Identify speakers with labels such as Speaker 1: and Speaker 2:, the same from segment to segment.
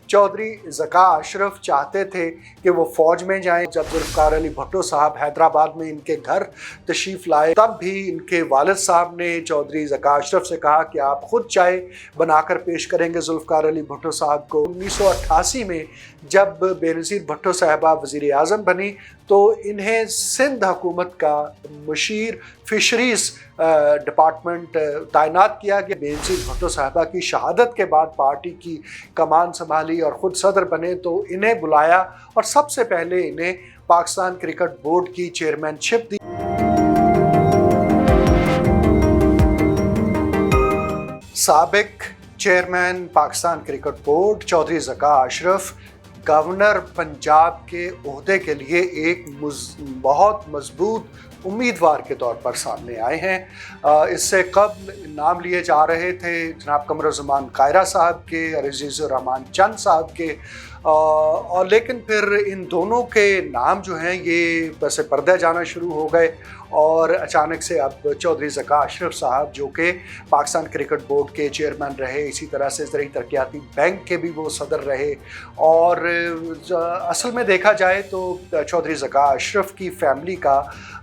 Speaker 1: चौधरी ज़का अशरफ चाहते थे कि वो फ़ौज में जाएं। जब ज़ुल्फ़िकार अली भुट्टो साहब हैदराबाद में इनके घर तशरीफ़ लाए, तब भी इनके वालिद साहब ने चौधरी ज़का अशरफ से कहा कि आप ख़ुद चाय बनाकर पेश करेंगे ज़ुल्फ़िकार अली भुट्टो साहब को। 1988 में जब बेनज़ीर भुट्टो साहबा वज़ीर आज़म बनी तो इन्हें सिंध हुकूमत का मुशीर फ़िशरीज़ डिपार्टमेंट तैनात किया गया। बेनज़ीर भुट्टो साहबा की शहादत के बाद पार्टी की कमान संभाली और ख़ुद सदर बने तो इन्हें बुलाया और सबसे पहले इन्हें पाकिस्तान क्रिकेट बोर्ड की चेयरमैनशिप दी। साबिक chairman Pakistan cricket board Chaudhry Zaka Ashraf governor Punjab के ओहदे के लिए एक बहुत मजबूत उम्मीदवार के तौर पर सामने आए हैं। इससे कबल नाम लिए जा रहे थे जनाब कमरुज़्ज़मान कायरा साहब के और अज़ीज़ुर रहमान चंद साहब के, और लेकिन फिर इन दोनों के नाम जो हैं ये वैसे पर्दे जाना शुरू हो गए और अचानक से अब चौधरी ज़का अशरफ साहब जो कि पाकिस्तान क्रिकेट बोर्ड के चेयरमैन रहे, इसी तरह से ज़रूरी तरक्याती बैंक के भी वो सदर रहे, और असल में देखा जाए तो चौधरी ज़का अशरफ की फ़ैमिली का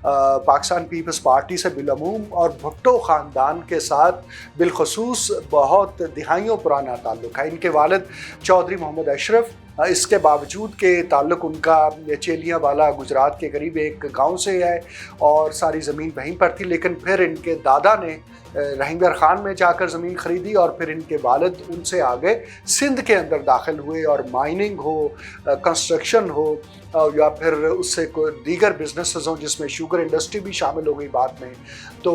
Speaker 1: पाकिस्तान पीपल्स पार्टी से बिलअमूम और भुट्टो ख़ानदान के साथ बिलखसूस बहुत दिहाइयों पुराना ताल्लुक़ है। इनके वालिद चौधरी मोहम्मद अशरफ, इसके बावजूद कि ताल्लुक़ उनका चेलियांवाला गुजरात के करीब एक गांव से है और सारी ज़मीन वहीं पर थी, लेकिन फिर इनके दादा ने रहीमगर ख़ान में जाकर ज़मीन ख़रीदी और फिर इनके वालिद उनसे आगे सिंध के अंदर दाखिल हुए और माइनिंग हो, कंस्ट्रक्शन हो या फिर उससे कोई दीगर बिजनेसेस हों जिसमें शुगर इंडस्ट्री भी शामिल हो गई बाद में, तो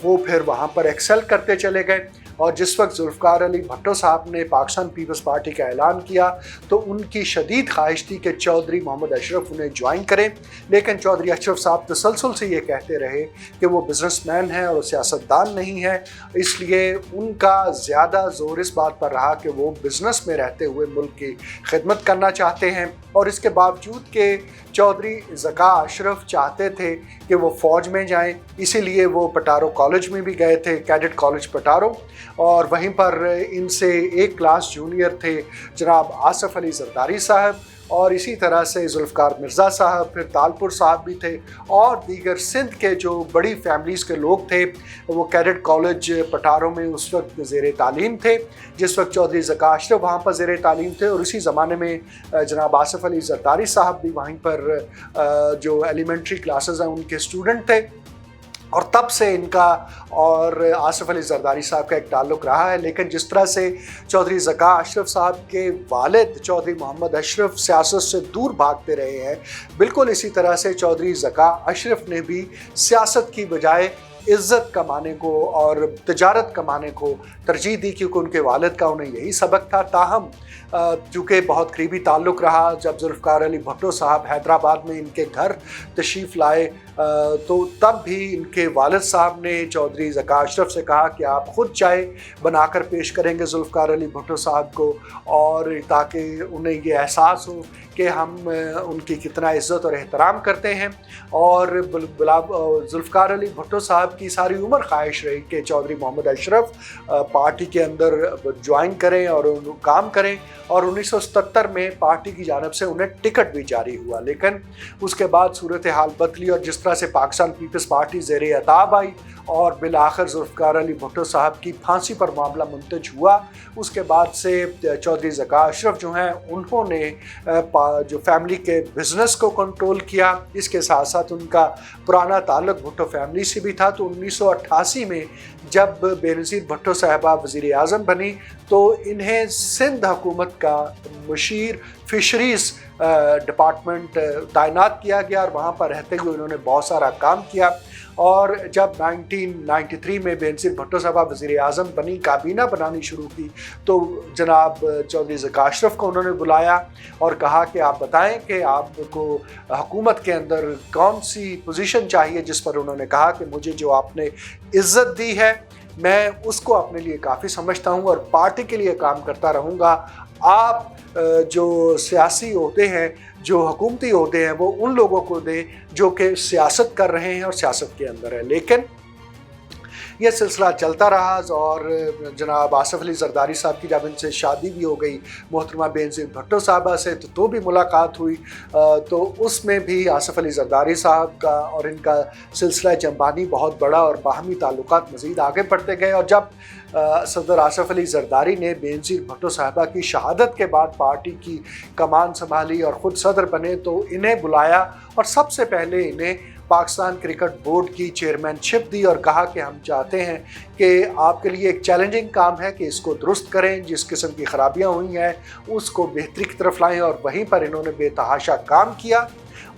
Speaker 1: वो फिर वहाँ पर एक्सेल करते चले गए। और जिस वक्त ज़ुल्फ़िकार अली भुट्टो साहब ने पाकिस्तान पीपल्स पार्टी का ऐलान किया तो उनकी शदीद ख्वाहिश थी कि चौधरी मोहम्मद अशरफ उन्हें ज्वाइन करें, लेकिन चौधरी अशरफ साहब तसलसल से ये कहते रहे कि वो बिज़नेसमैन हैं और सियासतदान नहीं है, इसलिए उनका ज़्यादा ज़ोर इस बात पर रहा कि वो बिज़नेस में रहते हुए मुल्क की खिदमत करना चाहते हैं। और इसके बावजूद कि चौधरी ज़का अशरफ चाहते थे कि वो फ़ौज में जाएं, इसीलिए वो पटारो कॉलेज में भी गए थे, कैडेट कॉलेज पटारो, और वहीं पर इनसे एक क्लास जूनियर थे जनाब आसिफ अली ज़रदारी साहब, और इसी तरह से ज़ुल्फ़िकार मिर्ज़ा साहब, फिर तालपुर साहब भी थे और दीगर सिंध के जो बड़ी फैमिलीज़ के लोग थे वो कैडेट कॉलेज पटारों में उस वक्त ज़ेर तालीम थे जिस वक्त चौधरी ज़का अशरफ वहाँ पर ज़ेर तालीम थे, और इसी ज़माने में जनाब आसिफ अली ज़रदारी साहब भी वहीं पर जो एलिमेंट्री क्लासेस हैं उनके स्टूडेंट थे, और तब से इनका और आसिफ अली ज़रदारी साहब का एक ताल्लुक़ रहा है। लेकिन जिस तरह से चौधरी ज़का अशरफ साहब के वालिद चौधरी मोहम्मद अशरफ सियासत से दूर भागते रहे हैं, बिल्कुल इसी तरह से चौधरी ज़का अशरफ ने भी सियासत की बजाय इज़्ज़त कमाने को और तिजारत कमाने को तरजीह दी, क्योंकि उनके वालिद का उन्हें यही सबक था। ताहम चूँकि बहुत करीबी ताल्लुक़ रहा, जब ज़ुल्फ़िकार अली भुट्टो साहब हैदराबाद में इनके घर तशरीफ़ लाए तो तब भी इनके वालिद साहब ने चौधरी ज़का अशरफ से कहा कि आप ख़ुद चाय बनाकर पेश करेंगे ज़ुल्फ़िकार अली भुट्टो साहब को, और ताकि उन्हें ये एहसास हो कि हम उनकी कितना इज़्ज़त और एहतराम करते हैं। और ज़ुल्फ़िकार अली भुट्टो साहब की सारी उम्र ख्वाहिश रही कि चौधरी मोहम्मद अशरफ पार्टी के अंदर ज्वाइन करें और काम करें, और 1977 में पार्टी की जानिब से उन्हें टिकट भी जारी हुआ। लेकिन उसके बाद सूरत हाल बदली और जिस तरह से पाकिस्तान पीपल्स पार्टी ज़ेरे अताब आई और बिलाखिर ज़ुल्फ़िकार अली भुट्टो साहब की फांसी पर मामला मुंतज हुआ, उसके बाद से चौधरी ज़का अशरफ जो हैं उन्होंने जो फैमिली के बिज़नेस को कंट्रोल किया। इसके साथ साथ उनका पुराना ताल्लुक़ भुट्टो फैमिली से भी था, तो 1988 में जब बेनज़ीर भुट्टो साहबा वज़ीर आज़म बनी तो इन्हें सिंध हुकूमत का मुशीर फ़िशरीज़ डिपार्टमेंट तैनात किया गया और वहाँ पर रहते हुए उन्होंने बहुत सारा काम किया। और जब 1993 में बेनज़ीर भुट्टो साहबा वज़ीर आज़म बनी, काबीना बनानी शुरू की, तो जनाब चौधरी ज़का अशरफ को उन्होंने बुलाया और कहा कि आप बताएं कि आपको हुकूमत के अंदर कौन सी पोजीशन चाहिए, जिस पर उन्होंने कहा कि मुझे जो आपने इज़्ज़त दी है मैं उसको अपने लिए काफ़ी समझता हूँ और पार्टी के लिए काम करता रहूँगा। आप जो सियासी ओहदे हैं, जो हुकूमती ओहदे हैं, वो उन लोगों को दें जो कि सियासत कर रहे हैं और सियासत के अंदर है। लेकिन ये सिलसिला चलता रहा और जनाब आसिफ अली जरदारी साहब की जब इनसे शादी भी हो गई मोहतरमा बेनज़ीर भुट्टो साहबा से, तो भी मुलाकात हुई। तो उसमें भी आसिफ अली जरदारी साहब का और इनका सिलसिला जंबानी बहुत बड़ा और बाहमी ताल्लुकात मज़ीद आगे बढ़ते गए। और जब सदर आसिफ अली जरदारी ने बेनज़ीर भुट्टो साहबा की शहादत के बाद पार्टी की कमान संभाली और ख़ुद सदर बने, तो इन्हें बुलाया और सबसे पहले इन्हें पाकिस्तान क्रिकेट बोर्ड की चेयरमैनशिप दी और कहा कि हम चाहते हैं कि आपके लिए एक चैलेंजिंग काम है कि इसको दुरुस्त करें, जिस किस्म की ख़राबियाँ हुई हैं उसको बेहतरी की तरफ लाएं। और वहीं पर इन्होंने बेतहाशा काम किया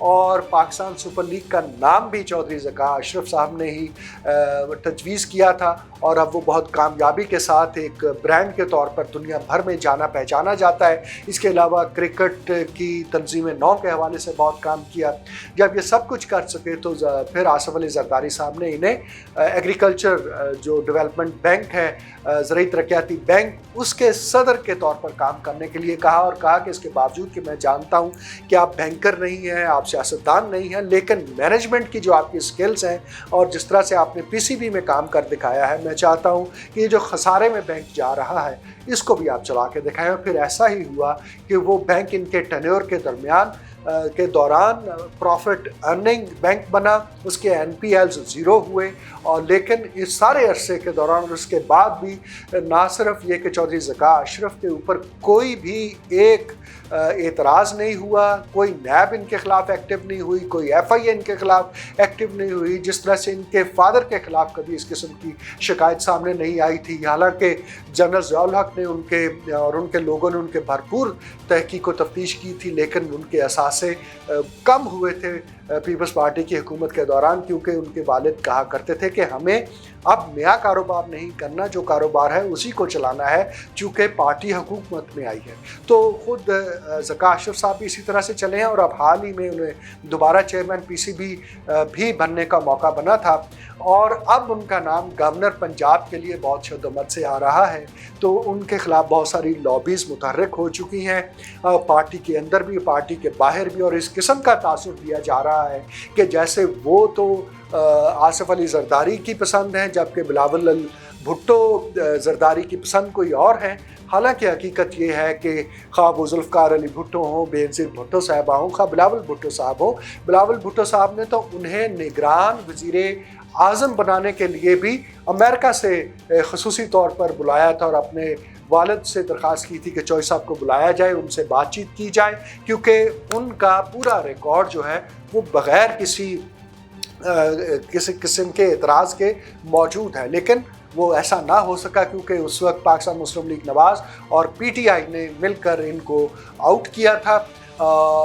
Speaker 1: और पाकिस्तान सुपर लीग का नाम भी चौधरी ज़का अशरफ साहब ने ही तजवीज़ किया था और अब वो बहुत कामयाबी के साथ एक ब्रांड के तौर पर दुनिया भर में जाना पहचाना जाता है। इसके अलावा क्रिकेट की तंजीम नौ के हवाले से बहुत काम किया। जब ये सब कुछ कर सके तो फिर आसिफ अली जरदारी साहब ने इन्हें एग्रीकल्चर जो डेवलपमेंट बैंक है, ज़राई तरक्याती बैंक, उसके सदर के तौर पर काम करने के लिए कहा और कहा कि इसके बावजूद कि मैं जानता हूँ कि आप बैंकर नहीं हैं, आप सियासतदान नहीं हैं, लेकिन मैनेजमेंट की जो आपकी स्किल्स हैं और जिस तरह से आपने पीसीबी में काम कर दिखाया है, मैं चाहता हूँ कि ये जो खसारे में बैंक जा रहा है इसको भी आप चला के दिखाएं। और फिर ऐसा ही हुआ कि वो बैंक इनके टेन्योर के दौरान प्रॉफिट अर्निंग बैंक बना, उसके एनपीएल्स ज़ीरो हुए। और लेकिन इस सारे अरसे के दौरान और उसके बाद भी ना सिर्फ ये कि चौधरी ज़का अशरफ के ऊपर कोई भी एक एतराज़ नहीं हुआ, कोई नैब इनके ख़िलाफ़ एक्टिव नहीं हुई, कोई एफआईए इनके ख़िलाफ़ एक्टिव नहीं हुई, जिस तरह से इनके फादर के ख़िलाफ़ कभी इस किस्म की शिकायत सामने नहीं आई थी। हालांकि जनरल ज़ियाउल हक ने उनके लोगों ने उनके भरपूर तहकीक व तफ्तीश की थी, लेकिन उनके असासे कम हुए थे पीपल्स पार्टी की हुकूमत के दौरान, क्योंकि उनके वालिद कहा करते थे कि हमें अब नया कारोबार नहीं करना, जो कारोबार है उसी को चलाना है, चूँकि पार्टी हुकूमत में आई है। तो ख़ुद ज़का अशरफ साहब भी इसी तरह से चले हैं और अब हाल ही में उन्हें दोबारा चेयरमैन पीसीबी भी बनने का मौका बना था और अब उनका नाम गवर्नर पंजाब के लिए बहुत शद्दोमत से आ रहा है। तो उनके ख़िलाफ़ बहुत सारी लॉबीज़ मुतहर्रिक हो चुकी हैं, पार्टी के अंदर भी पार्टी के बाहर भी, और इस किस्म का तासुर दिया जा रहा है कि जैसे वो तो आसिफ अली जरदारी की पसंद है जबकि बिलावल भुट्टो जरदारी की पसंद कोई और है। हालांकि हकीकत ये है कि खा वो ज़ुल्फ़िकार अली भुट्टो हों, बेनज़ीर भुट्टो साहबा हों, खा बिलावल भुट्टो साहब हो, बिलावल भुट्टो साहब ने तो उन्हें निगरान वज़ीर आज़म बनाने के लिए भी अमेरिका से ख़ुसूसी तौर पर बुलाया था और अपने वालिद से दरख्वास्त की थी कि चौधरी साहब को बुलाया जाए, उनसे बातचीत की जाए, क्योंकि उनका पूरा रिकॉर्ड जो है वो बग़ैर किसी किस्म के एतराज़ के मौजूद है। लेकिन वो ऐसा ना हो सका क्योंकि उस वक्त पाकिस्तान मुस्लिम लीग नवाज़ और पीटीआई ने मिलकर इनको आउट किया था।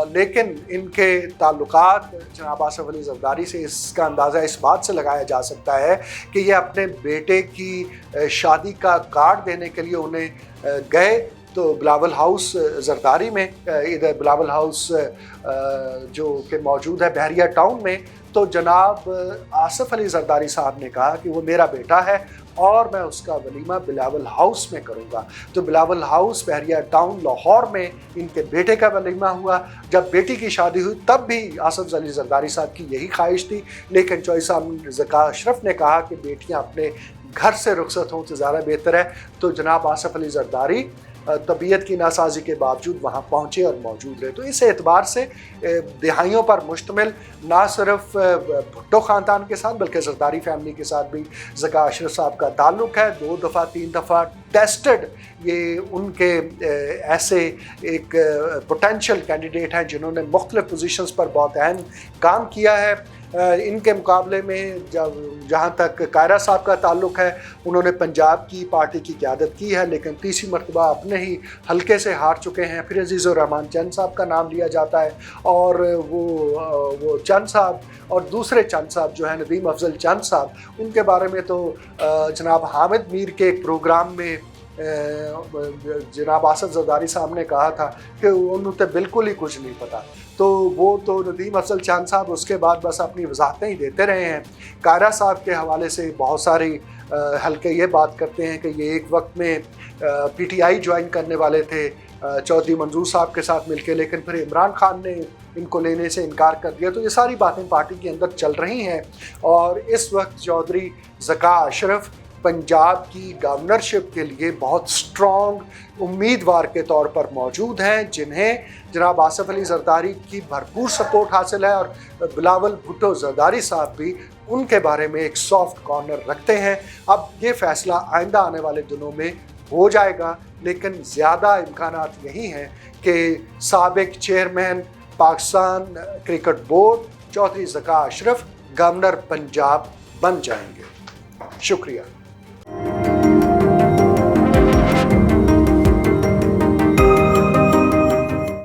Speaker 1: लेकिन इनके ताल्लुकात जनाब आसिफ अली जरदारी से इसका अंदाज़ा इस बात से लगाया जा सकता है कि ये अपने बेटे की शादी का कार्ड देने के लिए उन्हें गए तो बिलावल हाउस जरदारी में, इधर बिलावल हाउस जो कि मौजूद है बहरिया टाउन में, तो जनाब आसिफ अली जरदारी साहब ने कहा कि वो मेरा बेटा है और मैं उसका वलीमा बिलावल हाउस में करूँगा। तो बिलावल हाउस बहरिया टाउन लाहौर में इनके बेटे का वलीमा हुआ। जब बेटी की शादी हुई तब भी आसिफ अली जरदारी साहब की यही ख्वाहिश थी, लेकिन चौधरी साहब ज़का अशरफ ने कहा कि बेटियाँ अपने घर से रुखसत हों तो ज़्यादा बेहतर है। तो जनाब आसिफ अली जरदारी तबीयत की नासाजी के बावजूद वहाँ पहुँचे और मौजूद रहे। तो इस एतबार से दिहाइयों पर मुश्तमिल ना सिर्फ भुट्टो ख़ानदान के साथ बल्कि जरदारी फैमिली के साथ भी ज़का अशरफ साहब का ताल्लुक़ है। 2 दफ़ा 3 दफ़ा टेस्टेड ये उनके ऐसे एक पोटेंशियल कैंडिडेट हैं जिन्होंने मुख्तलिफ़ पोजीशंस पर बहुत अहम काम किया है। इनके मुकाबले में जहाँ तक कायरा साहब का ताल्लुक़ है, उन्होंने पंजाब की पार्टी की क़यादत की है लेकिन तीसरी मरतबा अपने ही हल्के से हार चुके हैं। फिर अजीज़ुर रहमान चंद साहब का नाम लिया जाता है और वो चंद साहब और दूसरे चंद साहब जो है नदीम अफजल चंद साहब, उनके बारे में तो जनाब हामिद मीर के एक प्रोग्राम में जनाब आसिफ जरदारी साहब ने कहा था कि उन्हें तो बिल्कुल ही कुछ नहीं पता। तो वो तो नदीम अफजल चंद साहब उसके बाद बस अपनी वजाहतें ही देते रहे हैं। कायरा साहब के हवाले से बहुत सारी हल्के ये बात करते हैं कि ये एक वक्त में पीटीआई ज्वाइन करने वाले थे चौधरी मंजूर साहब के साथ मिलके, लेकिन फिर इमरान खान ने इनको लेने से इनकार कर दिया। तो ये सारी बातें पार्टी के अंदर चल रही हैं और इस वक्त चौधरी ज़का अशरफ पंजाब की गवर्नरशिप के लिए बहुत स्ट्रॉन्ग उम्मीदवार के तौर पर मौजूद हैं, जिन्हें जनाब आसिफ अली जरदारी की भरपूर सपोर्ट हासिल है और बिलावल भुट्टो जरदारी साहब भी उनके बारे में एक सॉफ्ट कॉर्नर रखते हैं। अब ये फैसला आइंदा आने वाले दिनों में हो जाएगा, लेकिन ज़्यादा इम्कानात यही हैं कि साबिक chairman Pakistan cricket board Chaudhry Zaka Ashraf governor Punjab बन जाएंगे। शुक्रिया।